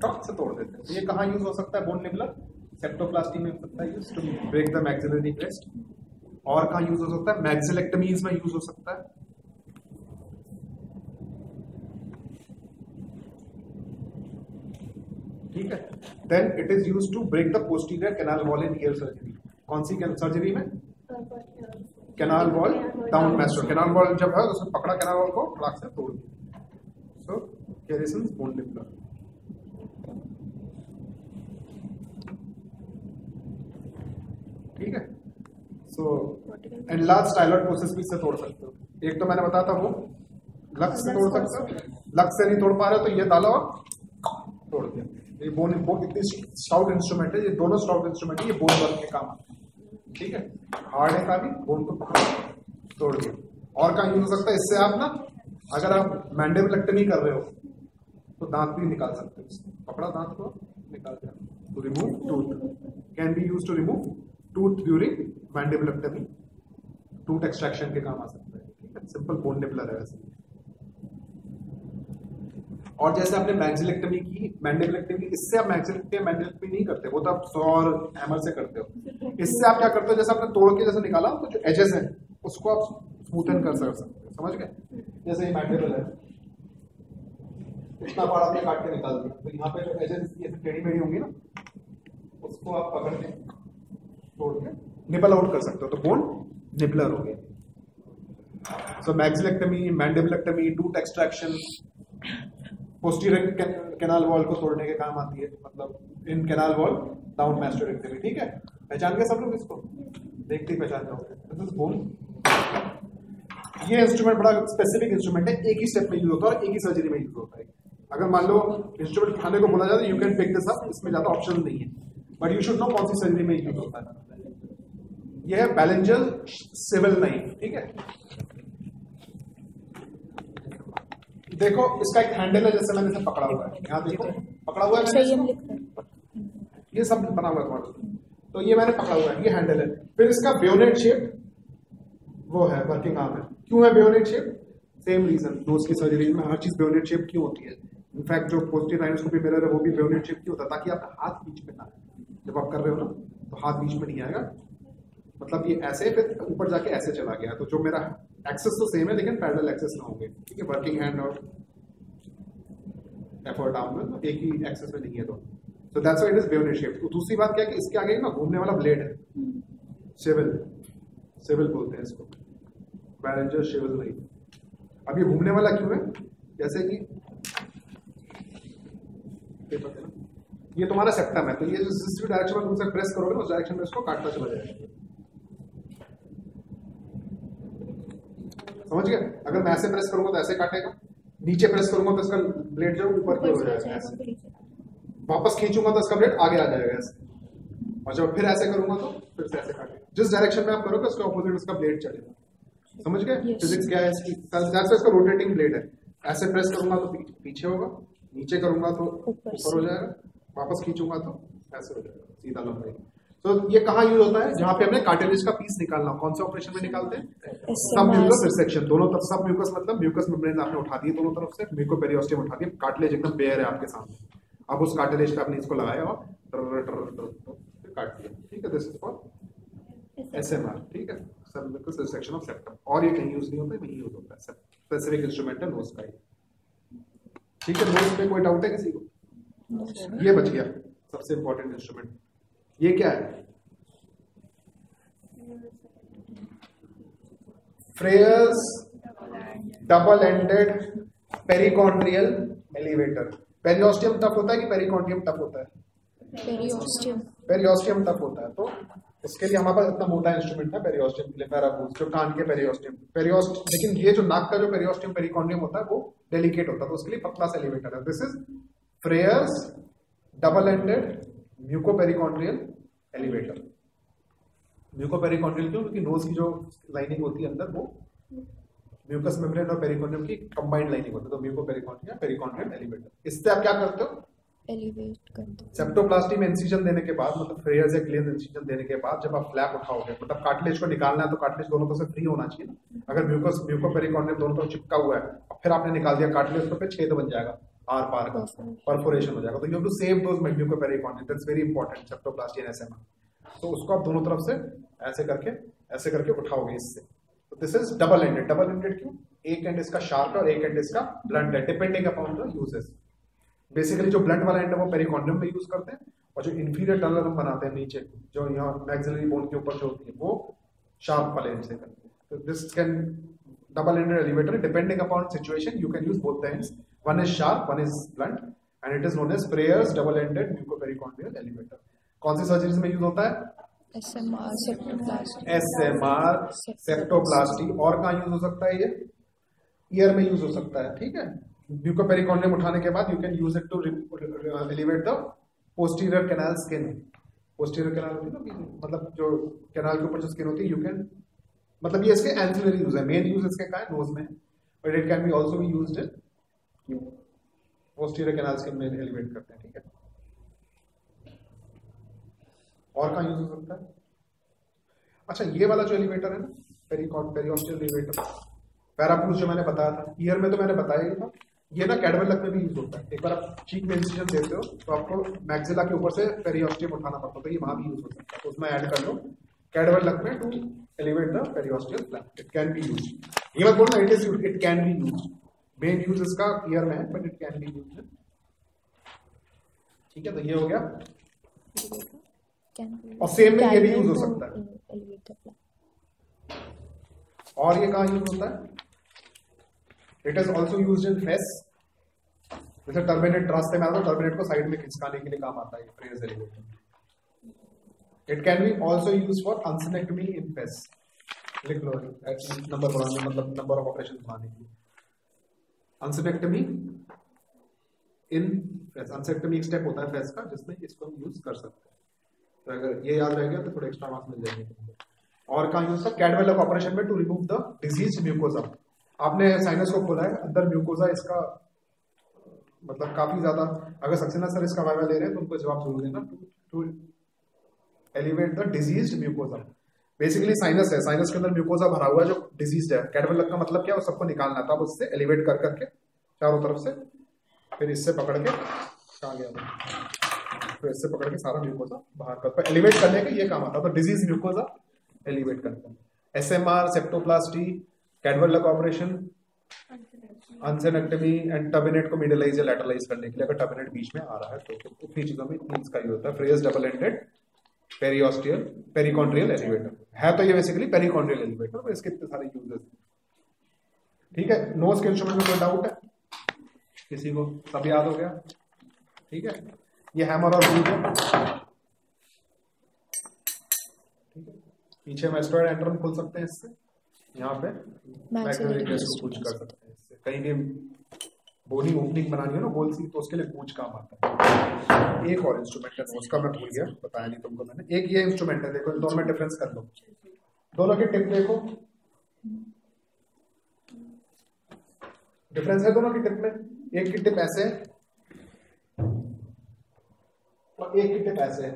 Talk से तोड़ देते हैं। तो ये कहाँ यूज हो सकता है? बोन निबलर, सेप्टोप्लास्टी में हो सकता है use to break the maxillary crest. और कहाँ यूज हो सकता है? मैक्सिलेक्टमीज में यूज हो सकता है। ठीक है। Then it is use to break the posterior canal wall in ear surgery. कौन सी सर्जरी में? Canal wall down mastoid. Canal wall जब है उसने पकड़ा कैनाल वॉल को, फड़ाक से तोड़ दिया। सो कैरिसन्स बोन निबलर। ठीक है। सो एनलार्ज स्टाइलॉइड प्रोसेस भी इससे तोड़ सकते हो। एक तो मैंने बताया था वो लक्स से तोड़ सकते हो, लक्स से नहीं तोड़ पा रहे तो ये डाला और तोड़ दिया। ये बोन इतनी स्टाउट इंस्ट्रूमेंट है, ये दोनों स्टाउट इंस्ट्रूमेंट है, ये बोन वर्क के काम आते हैं। ठीक है। हार्ड है काफी, बोन को तोड़ दिया। और कहाँ यूज हो सकता है इससे? आप ना अगर आप मैंडिबुलेक्टमी कर रहे हो तो दांत भी निकाल सकते हो। पकड़ा दांत को निकाल दिया। To remove tooth can be use to remove tooth during mandibulectomy. Tooth extraction के काम आ सकता है। ठीक है। सिंपल बोन निबलर है वैसे। और जैसे आपने मैक्सिलेक्टमी की, मैंडिबुलेक्टमी, इससे आप मैंडिबुलेक्टमी नहीं करते, वो तो आप सॉ और हैमर से करते हो। इससे आप क्या करते हो? जैसे आपने तोड़ के जैसे निकाला तो जो एजेस है उसको आप स्मूथन कर सकते हो। समझ गए? जैसे ये मैंडिबल है, इतना बड़ा आपने काट के निकाल दिया, तो यहाँ पे जो एजेस टेढ़ी मेढ़ी होंगी ना, उसको आप पकड़ के तोड़ के निबल आउट कर सकते हो। तो बोन निबलर हो गया। So maxillectomy, mandibulectomy, tooth extraction, posterior canal wall को तोड़ने के काम आती है, मतलब in canal wall down mastoidectomy. ठीक है। पहचान गए सब लोग इसको? देखते ही पहचान जाओगे। बोन, ये इंस्ट्रूमेंट बड़ा स्पेसिफिक इंस्ट्रूमेंट है, एक ही स्टेप में यूज होता है और एक ही सर्जरी में यूज होता है। अगर मान लो इंस्ट्रूमेंट उठाने को बोला जाए तो you can pick this up, इसमें ज्यादा ऑप्शन नहीं है, बट यू शुड नो कौन सी सर्जरी में यूज होता है। यह है बैलेंजर सिविल नाइफ। ठीक है। देखो इसका एक हैंडल है, जैसे मैंने इसे पकड़ा हुआ है, यहाँ देखो पकड़ा हुआ है, ये सब बना हुआ है तुम्हारा, तो ये मैंने पकड़ा हुआ है, ये हैंडल है। फिर इसका बेयोनेट शेप वो है, वर्किंग आर्म है। क्यों है bayonet shape? Same reason, nose की सर्जरी में हर चीज बेयोनेट शेप क्यों होती है? इनफैक्ट जो पोस्टीरियर राइनोस्कोपी मिरर है वो भी बेयोनेट शेप क्यों होता है? ताकि आपका हाथ बीच में ना आए। जब आप कर रहे हो ना तो हाथ बीच में नहीं आएगा, मतलब ये ऐसे फिर ऊपर जाके ऐसे चला गया, तो जो मेरा एक्सेस तो सेम है लेकिन पैरेलल एक्सेस ना होंगे। ठीक है। वर्किंग हैंड और एफर्ट आर्म में तो एक ही एक्सेस में नहीं है दोनों, so that's why it is bayonet shape. तो दूसरी बात क्या है कि इसके आगे ना घूमने वाला ब्लेड है, सिविल बोलते हैं इसको, बैलेंजर सिविल नाइफ। अब ये घूमने वाला क्यों है? जैसे कि ये तुम्हारा सेप्टम है, तो ये जिस डायरेक्शन में तुमसे प्रेस करोगे ना उस डायरेक्शन में इसको काटता चला जाएगा। समझ गए? अगर मैं ऐसे प्रेस करूंगा तो ऐसे काटेगा, नीचे प्रेस करूंगा तो इसका ब्लेड जो ऊपर की हो जाएगा ऐसे, वापस खींचूंगा तो इसका ब्लेड आगे आ जाएगा ऐसे, और जब फिर ऐसे करूंगा तो फिर से ऐसे काटेगा। जिस डायरेक्शन में आप करोगे उसके ऑपोजिट उसका ब्लेड चलेगा। समझ गए फिजिक्स क्या है इसकी? इसका रोटेटिंग ब्लेड है। ऐसे प्रेस करूंगा तो पीछे होगा, नीचे करूंगा तो ऊपर हो जाएगा, वापस खींचूंगा तो ऐसे हो जाएगा, सीधा लंबाई। तो ये कहाँ यूज होता है? जहां पे हमने कार्टिलेज का पीस निकालना, कौन से ऑपरेशन में निकालते हैं? सब म्यूकस रिसेक्शन। दोनों तरफ सब म्यूकस, मतलब म्यूकस मेम्ब्रेन आपने उठा दी दोनों तरफ से, म्यूकोपेरियोस्टियम उठा दिया, कार्टिलेज एकदम बेयर है आपके सामने, अब उस कार्टिलेज पे आपने इसको लगाया और काट दिया। ठीक है। This is for ASMR. ठीक है। सब म्यूकस रिसेक्शन ऑफ सेप्टम। और ये कहीं यूज नहीं होता है, वहीं यूज होता है, स्पेसिफिक इंस्ट्रूमेंट है नोज का। ठीक है। नोज पे कोई डाउट है किसी को? ये बच गया सबसे इंपॉर्टेंट इंस्ट्रूमेंट। ये क्या है? Freer's double ended perichondrial elevator. Periosteum tough होता है कि पेरिकॉन्ड्रियम टफ होता है? पेरियोस्टियम टफ होता है, तो उसके लिए हमारे पास इतना मोटा इंस्ट्रूमेंट है पेरियोस्टियम के लिए, पैराबूस, जो कान के पेरियोस्टियम। लेकिन ये जो नाक का जो पेरियोस्टियम पेरिकॉन्ड्रियम होता है वो डेलिकेट होता है, तो उसके लिए पतला सा एलिवेटर है। This is Freer's double ended mucoperichondrial elevator. Mucoperichondrial क्यों? क्योंकि नोज की जो लाइनिंग होती है अंदर वो म्यूकस मेम्ब्रेन और पेरिकॉन्ड्रियम की कंबाइंड लाइनिंग होती है, तो म्यूकोपेरिकॉन्ड्रियल पेरिकॉन्ड्रियल एलिवेटर। इससे आप क्या करते हो? एलिवेट करते हो। सेप्टोप्लास्टी में इंसिजन देने के बाद, मतलब फ्रेयर्स या क्लियरेंस इंसिजन देने के बाद जब आप फ्लैप उठाओगे, मतलब कार्टिलेज को निकालना है तो कार्टिलेज दोनों तरफ से फ्री होना चाहिए ना। अगर म्यूकोपेरिकॉन्ड्रियम दोनों तरफ चिपका हुआ है और फिर आपने निकाल दिया कार्टिलेज, तो फिर छेद बन जाएगा, आर पार का परफोरेशन हो जाएगा। तो you have to save those mucoperichondria, that's very important, septoplasty and SMR. तो उसको आप दोनों तरफ से ऐसे करके उठाओगे इससे। तो this is double ended. Double ended क्यों? एक एंड इसका शार्प है और एक एंड इसका ब्लंट है, depending upon the uses. Basically जो ब्लंट वाला एंड है वो पेरिकॉन्ड्रियम में यूज करते हैं, और जो इंफीरियर टनल हम बनाते हैं नीचे, जो यहाँ मैक्सिलरी बोन के ऊपर जो होती है, वो शार्प वाले एंड से करते हैं। तो this can double ended elevator, depending upon situation you can use both the ends. One is sharp, one is blunt, and it is known as Freyer's double ended mucopericondyal elevator. कौन सी surgeries में use होता है? SMR, septoplasty. SMR, septoplasty. और कहाँ use हो सकता है? ये ईयर में यूज हो सकता है, ठीक है। म्यूकोपेरिकॉन्ड्रियम उठाने के बाद you can use it to elevate the posterior canal skin. Posterior canal होती है ना, मतलब जो कैनाल के ऊपर जो स्किन होती है, यू कैन, मतलब ये इसके एंसिलरी यूज है, मेन यूज इसके का है नोज में, but it can be also be used in posterior canal skin में एलिवेट करते हैं, ठीक है। और कहाँ यूज हो सकता है? अच्छा, ये वाला जो एलिवेटर है ना, पेरिऑस्टियल एलिवेटर, पैरापूस जो मैंने बताया था, ईयर में तो मैंने बताया ही था। ये ना कैडवर लक में भी यूज होता है। एक बार आप चीक में इंसिजन देते हो तो आपको मैक्सिला के ऊपर से पेरिऑस्टियम उठाना पड़ता है, तो ये वहां भी यूज हो सकता है। तो उसमें ऐड कर लो कैडवर लक में to elevate the periosteal flap. It can be used. ये मत बोलना it can be used. Main use इसका ईयर में है, but it can be used. ठीक है, तो ये हो गया। और सेम में ये भी यूज हो सकता है। और ये कहाँ यूज होता है? It is also used in face. जैसे टर्मिनेट रास्ते में आता है, टर्मिनेट को साइड में खिंचकाने के लिए काम आता है phrase elevator. It can be also used for uncinectomy in face. लिख लो नंबर बढ़ाने, मतलब नंबर ऑफ ऑपरेशन बढ़ाने के लिए। अनसिनेक्टमी इन फेस, अनसिनेक्टमी एक स्टेप होता है फेस का जिसमें इसको हम यूज कर सकते हैं। तो अगर ये याद रह गया तो थोड़ा एक्स्ट्रा मार्क्स मिल जाएंगे। और कहाँ यूज था? कैडवर लक ऑपरेशन में to remove the disease mucosa. आपने साइनस को खोला है, अंदर म्यूकोजा इसका मतलब काफी ज्यादा, अगर सक्सेना सर इसका वाइवा ले रहे हैं तो उनको जवाब जरूर देना। To elevate the disease mucosa, basically sinus है, साइनस के अंदर म्यूकोजा भरा हुआ है जो डिजीज है। कैडवर लक का मतलब क्या है? वो सबको निकालना था, उससे एलिवेट कर करके चारों तरफ से, फिर इससे पकड़ के कहाँ गया, फिर इससे पकड़ के सारा म्यूकोजा बाहर कर, एलिवेट करने का ये काम आता है। तो डिजीज म्यूकोजा एलिवेट करते हैं। SMR, septoplasty, Caldwell Luc operation, uncinectomy and turbinate को मिडलाइज या लैटरलाइज करने के लिए, अगर टर्मिनेट बीच में आ रहा है तो उतनी चीजों में इसका यूज होता है। फ्रेज डबल एंडेड पेरिऑस्टियल पेरिकॉन्ड्रियल एलिवेटर है। तो ये बेसिकली पेरिकॉन्ड्रियल एलिवेटर, तो इसके इतने सारे यूजेस। ठीक है, नोज के इंस्ट्रूमेंट में कोई डाउट है किसी को? सब याद हो गया? ठीक है, ये हैमर और ब्रूज है। ठीक है, पीछे मैस्टोइड एंट्रम खोल सकते हैं इससे, यहाँ पे मैक्सिलरी को कुछ कर सकते हैं इससे। कहीं भी बोनी ओपनिंग बनानी हो ना गोल सी, तो उसके लिए कूच काम आता है। एक और इंस्ट्रूमेंट है, उसका मैं भूल गया, बताया नहीं तुमको मैंने। एक ये इंस्ट्रूमेंट है, देखो दोनों में डिफरेंस कर लो। दोनों के टिप देखो, डिफरेंस है दोनों की टिप में। एक की टिप ऐसे है और एक की टिप ऐसे है।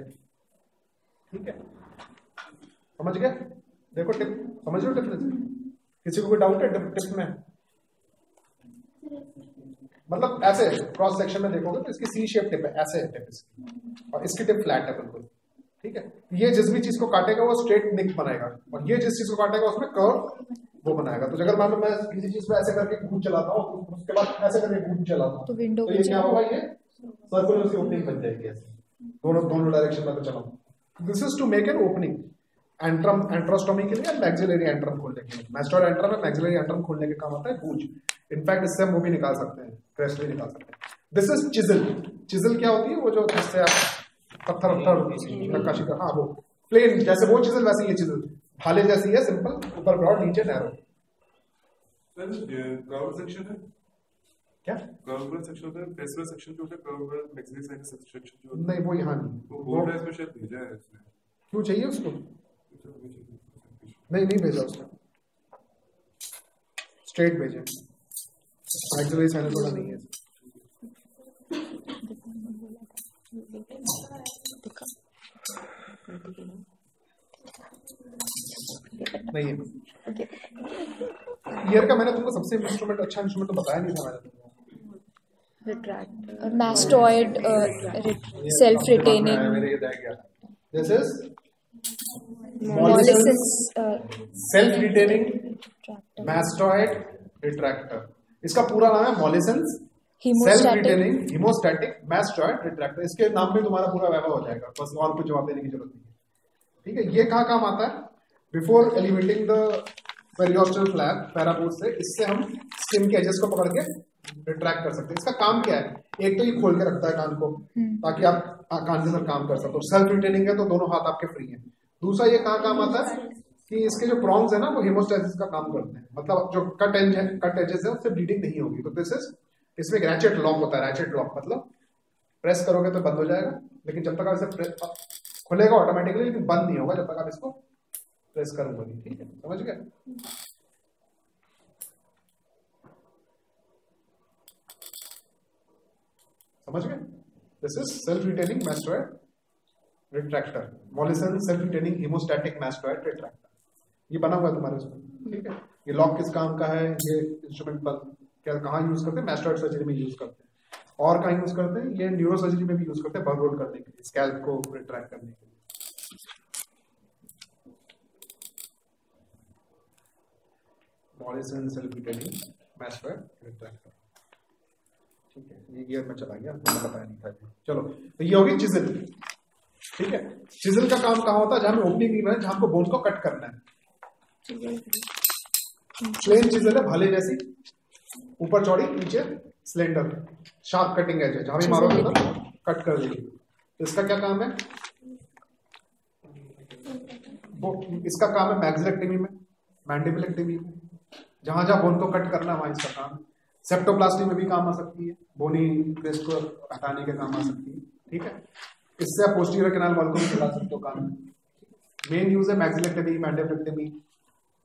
ठीक है, समझ गए? देखो टिप, समझ लो डिफरेंस। किसी को कोई डाउट है टिप में? मतलब ऐसे क्रॉस सेक्शन में देखोगे तो इसकी सी शेप टिप है, ऐसे है टिप इसकी, और इसकी टिप फ्लैट है बिल्कुल। ठीक है, ये जिस भी चीज को काटेगा वो स्ट्रेट निक बनाएगा, और ये जिस चीज को काटेगा उसमें कर्व वो बनाएगा। तो अगर मान लो मैं किसी चीज को ऐसे करके कूद चलाता हूँ, उसके बाद ऐसे करके कूद चलाता हूँ, तो ये क्या होगा? ये सर्कुलर सी ओपनिंग बन जाएगी ऐसे, दोनों डायरेक्शन में चलाऊं। This is to make an opening antrum, antrostomy के लिए, मैक्सिलरी एंट्रम खोलने के लिए। मैस्टोइड एंट्रम में मैक्सिलरी एंट्रम खोलने के काम आता है गूंज। इनफैक्ट इससे हम वो भी निकाल सकते हैं, क्रेस्ट भी निकाल सकते हैं। This is chisel. चिजल क्या होती है? वो जो जिससे आप पत्थर नक्काशी का, हाँ वो प्लेन, जैसे वो चिजल वैसे ये चिजल भाले जैसी है, सिंपल, ऊपर ब्रॉड नीचे नैरो। कर्व सेक्शन है क्या? कर्व सेक्शन होता है, फेसुलर सेक्शन जो होता है, कर्व मैक्सिलरी साइनस सेक्शन जो होता है। नहीं, वो यहाँ नहीं, वो बोल रहा है इसमें शायद भेजा है इसने। क्यों चाहिए उसको? नहीं भेजा उसने, स्ट्रेट भेजे। मैक्सिलरी साइनस वाला नहीं है। नहीं है। ईयर का मैंने तुमको सबसे इंस्ट्रूमेंट, अच्छा इंस्ट्रूमेंट तो बताया नहीं था मैंने तुमको। retractor, mastoid, self-retaining, This is molluscous, self-retaining mastoid retractor. इसका पूरा नाम है मॉलिसेंस self retaining haemostatic mastoid retractor. इसके नाम में तुम्हारा पूरा वैभव हो जाएगा, बस और कुछ जवाब देने की जरूरत नहीं है। ठीक है, ये कहाँ काम आता है? Before elevating the periosteal flap पैरापोर्ट से, इससे हम स्किन के एजेस को पकड़ के रिट्रैक्ट कर सकते हैं। इसका काम क्या है? एक तो ये खोल के रखता है कान को ताकि आप कान के अंदर काम कर सकते हो। सेल्फ रिटेनिंग है तो दोनों हाथ आपके फ्री हैं। दूसरा ये कहाँ काम आता है कि इसके जो प्रॉन्स है ना वो हीमोस्टैसिस का काम करते हैं, मतलब जो कट एजेस है उससे ब्लीडिंग नहीं होगी। तो दिस इज, इसमें एक रैचेट लॉक होता है। रैचेट लॉक मतलब प्रेस करोगे तो बंद हो जाएगा, लेकिन जब तक आप इसे खुलेगा ऑटोमेटिकली, लेकिन बंद नहीं होगा जब तक आप इसको प्रेस करोगे नहीं। ठीक है, समझ गए? समझ गए? This is self retaining mastoid retractor, Mollison self retaining haemostatic mastoid retractor. ये बना हुआ है तुम्हारे उसमें। ठीक है, ये लॉक किस काम का है? ये इंस्ट्रूमेंट पर क्या कहाँ यूज करते हैं? मास्टॉइड सर्जरी में यूज करते हैं। और कहाँ यूज करते हैं? ये न्यूरो सर्जरी में भी यूज करते हैं, बर्न रोल करने के लिए, स्कैल्प को रिट्रैक्ट करने के लिए। मॉलिसन सेल्फ रिटेनिंग मास्टॉइड रिट्रैक्टर। ठीक है, ये गियर में चला गया, आपको बताया नहीं था। चलो, तो ये होगी चिजल। ठीक है, चिजल का काम कहाँ होता है? जहां ओपनिंग नहीं है, जहां हमको बोन को कट करना है। प्लेन चिजल है, भाले जैसी, ऊपर चौड़ी, नीचे स्लेंडर, शार्प कटिंग एज है, जहां भी मारोगे तो कट कर देगी। तो इसका क्या काम है? इसका काम है मैक्सिलेक्टमी में, मैंडिबुलेक्टमी में, जहां जहां बोन को कट करना है वहां इसका काम। सेप्टोप्लास्टी में भी काम आ सकती है, बोनी क्रेस्ट को हटाने के काम आ सकती है। ठीक है, इससे आप पोस्टीरियर कैनाल वॉल को भी चला सकते हो काम में। मेन यूज है मैक्सिलेक्टमी, मैंडिबुलेक्टमी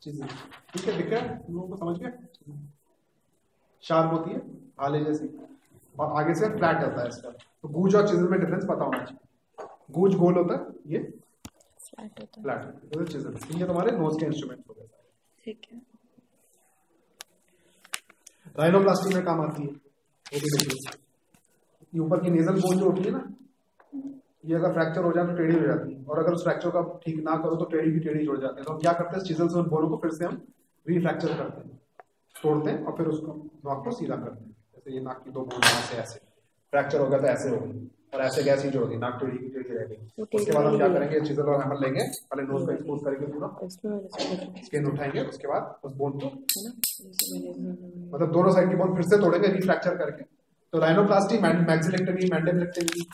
चीजें। ठीक है, दिख रहा है लोगों को? समझ गए? शार्प होती है, भाले जैसी, और आगे से फ्लैट होता है इसका। तो गूज और चिजल में डिफरेंस पता होना चाहिए। गूज गोल होता है, ये फ्लैट होता है। चिजल, ये तुम्हारे नोज के इंस्ट्रूमेंट हो गए। ठीक है, राइनोप्लास्टी में काम आती है, वो भी देखिए। ये ऊपर की नेजल बोन जो होती है ना, ये अगर फ्रैक्चर हो जाए तो टेढ़ी हो जाती है, और अगर उस फ्रैक्चर का ठीक ना करो तो टेढ़ी की टेढ़ी जुड़ जाती है। तो हम क्या करते हैं? चिजल से उन बोनों को फिर से हम रीफ्रैक्चर करते हैं, तोड़ते हैं और फिर उसको नाक को सीधा करते हैं। जैसे ये नाक की दो बोन यहाँ से ऐसे फ्रैक्चर हो गया तो ऐसे हो गई, और ऐसे कैसे जोड़ दी, नाक टेढ़ी की टेढ़ी रह गई। उसके बाद हम क्या करेंगे? चिजल और हैमर लेंगे, पहले नोज को एक्सपोज करेंगे, पूरा स्किन उठाएंगे, उसके बाद उस बोन को, मतलब दोनों साइड की बोन फिर से तोड़ेंगे रीफ्रैक्चर करके। तो राइनोप्लास्टी, मैक्सिलेक्टमी, मैंडिबुलेक्टमी,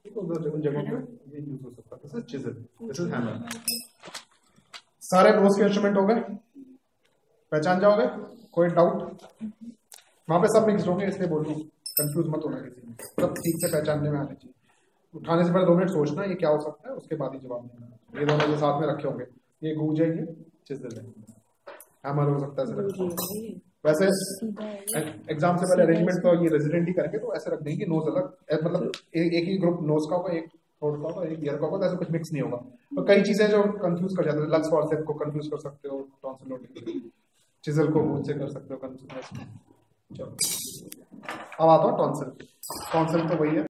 उन जगहों पे ये यूज हो सकता है। This is chisel, this is hammer. सारे नोज के इंस्ट्रूमेंट हो गए, पहचान जाओगे? कोई डाउट? वहां पे सब मिक्स होंगे, इसलिए बोल रहा हूँ, कंफ्यूज मत होना किसी में, सब ठीक से पहचानने में आने चाहिए। उठाने से पहले 2 मिनट सोचना ये क्या हो सकता है, उसके बाद ही जवाब देना। ये दोनों जो साथ में रखे होंगे, ये गूंज है, ये चिजल है, हैमर हो सकता है। वैसे एग्जाम से पहले अरेंजमेंट तो ये रेजिडेंट ही करेंगे, तो ऐसे रख देंगे कि नोज अलग, मतलब एक ही ग्रुप नोज का होगा, एक थ्रोट का होगा, एक ईयर का होगा, ऐसे कुछ मिक्स नहीं होगा। तो कई चीजें जो कंफ्यूज कर जाते हैं, लंग्स फॉर्सेप्स को कंफ्यूज कर सकते हो, टॉन्सिलोटिस, चिजल को गूंज से कर सकते हो कंफ्यूज। चलो, अब आता हूँ टॉन्सिल। टॉन्सिल तो वही है,